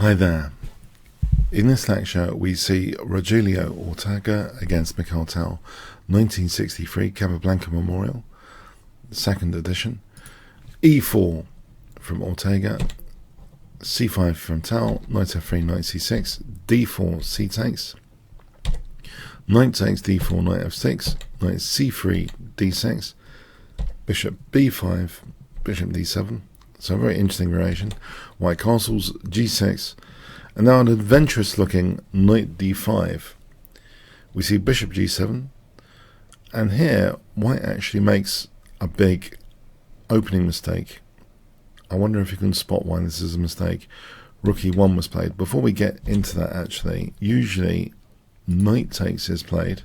Hi there. In this lecture we see Rogelio Ortega against Mikhail Tal, 1963 Capablanca Memorial, second edition. E4 from Ortega, C5 from Tal, knight f3, knight c6, d4, c takes, knight takes, d4, knight f6, knight c3, d6, bishop b5, bishop d7. So a very interesting variation. White castles, g6, and now an adventurous looking knight d5. We see bishop g7, and here white actually makes a big opening mistake. I wonder if you can spot why this is a mistake. Rook e1 was played. Before we get into that, actually, usually knight takes is played,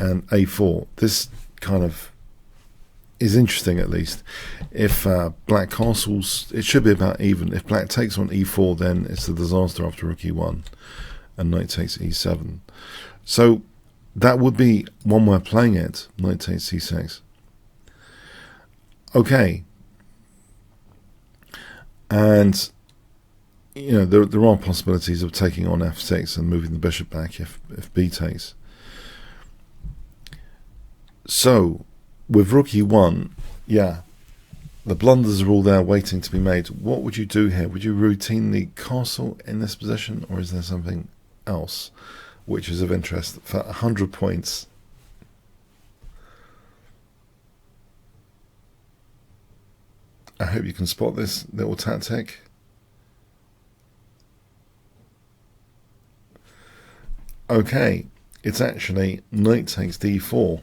and a4. This kind of is interesting, at least. If black castles, it should be about even. If black takes on e4, then it's a disaster after rook e1, and knight takes e7. So that would be one way of playing it. Knight takes c6. Okay. And you know, there are possibilities of taking on f6 and moving the bishop back if b takes. So with rook e1, yeah, the blunders are all there waiting to be made. What would you do here? Would you routine the castle in this position, or is there something else which is of interest for 100 points? I hope you can spot this little tactic. Okay, it's actually knight takes d4.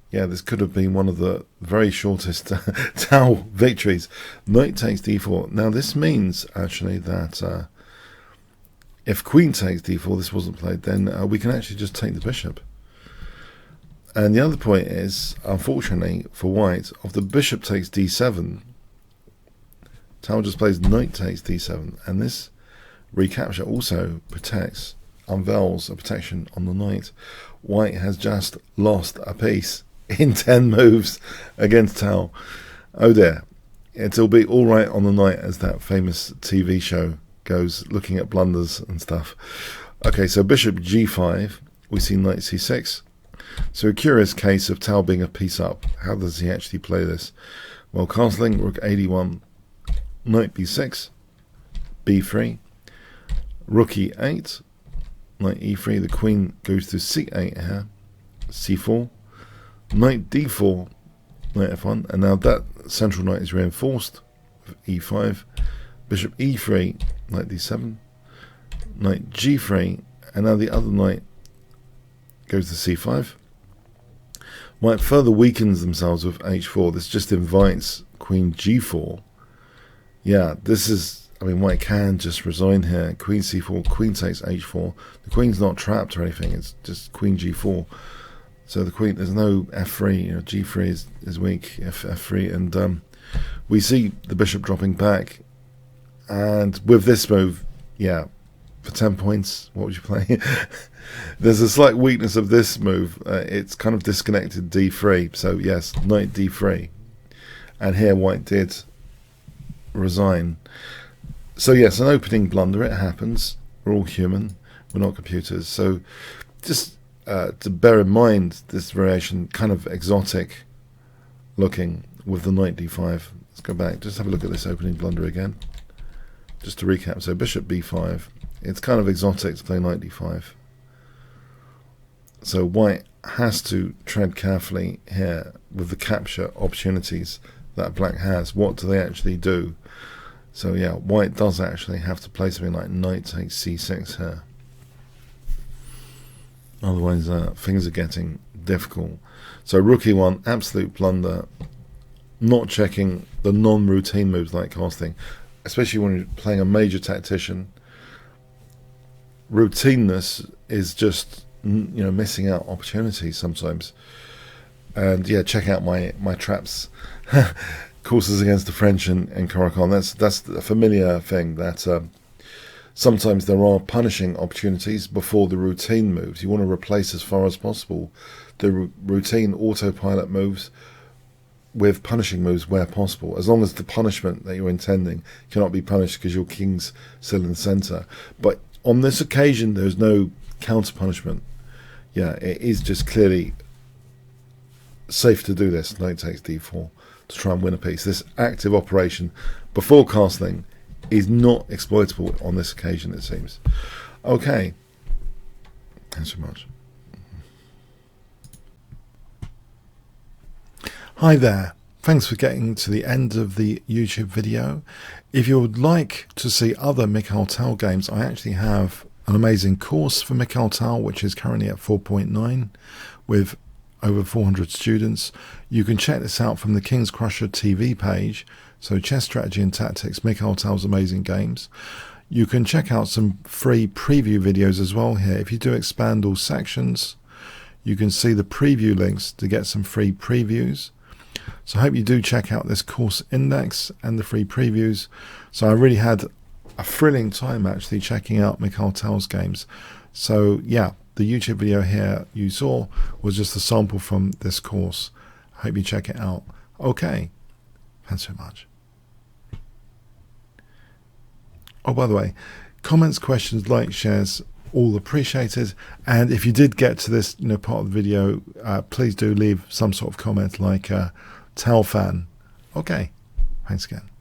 Yeah, this could have been one of the very shortest Tal victories. Knight takes d4. Now this means actually that if queen takes d4, this wasn't played, then we can actually just take the bishop. And the other point is, unfortunately for white, of the bishop takes d7, Tal just plays knight takes d7, and this recapture also protects, unveils a protection on the knight. White has just lost a piece in 10 moves against Tal. Oh dear. It'll be all right on the night, as that famous TV show goes, looking at blunders and stuff. Okay, so bishop g5, we see knight c6. So a curious case of Tal being a piece up. How does he actually play this? Well, castling, rook a1, knight b6, b3, rook e8, knight e3, the queen goes to c8 here, c4, knight d4, knight f1, and now that central knight is reinforced with e5, bishop e3, knight d7, knight g3, and now the other knight goes to c5. White further weakens themselves with h4. This just invites queen g4. Yeah, this is, I mean, white can just resign here. Queen c4, queen takes h4. The queen's not trapped or anything, it's just queen g4. So the queen, there's no f3, you know, g3 is weak, f3, and we see the bishop dropping back. And with this move, yeah, for 10 points, what would you play? There's a slight weakness of this move. It's kind of disconnected d3, so yes, knight d3. And here white did resign. So yes, an opening blunder, it happens. We're all human, we're not computers. So just to bear in mind this variation, kind of exotic looking with the knight d5. Let's go back, just have a look at this opening blunder again, just to recap. So bishop b5, it's kind of exotic to play knight d5. So white has to tread carefully here with the capture opportunities that black has. What do they actually do? So yeah, white does actually have to play something like knight takes c6 here. Otherwise, things are getting difficult. So rook e1, absolute blunder. Not checking the non-routine moves like casting, especially when you're playing a major tactician. Routineness is just, you know, missing out opportunities sometimes. And yeah, check out my traps courses against the French and Caracal. That's a familiar thing that sometimes there are punishing opportunities before the routine moves. You want to replace as far as possible the routine autopilot moves with punishing moves where possible, as long as the punishment that you're intending cannot be punished because your king's still in the center. But on this occasion, there's no counter punishment. Yeah, it is just clearly safe to do this. Knight takes d4 to try and win a piece. This active operation before castling is not exploitable on this occasion, it seems. Okay, thanks so much. Hi there, thanks for getting to the end of the YouTube video. If you would like to see other Mikhail Tal games, I actually have an amazing course for Mikhail Tal, which is currently at 4.9 with over 400 students. You can check this out from the Kingscrusher TV page. So Chess Strategy and Tactics, Mikhail Tal's amazing games. You can check out some free preview videos as well here. If you do expand all sections, you can see the preview links to get some free previews. So I hope you do check out this course index and the free previews. So I really had a thrilling time actually checking out Mikhail Tal's games. So yeah, the YouTube video here you saw was just a sample from this course. I hope you check it out. Okay, thanks so much. Oh, by the way, comments, questions, likes, shares, all appreciated. And if you did get to this part of the video, please do leave some sort of comment like Tal fan. Okay, thanks again.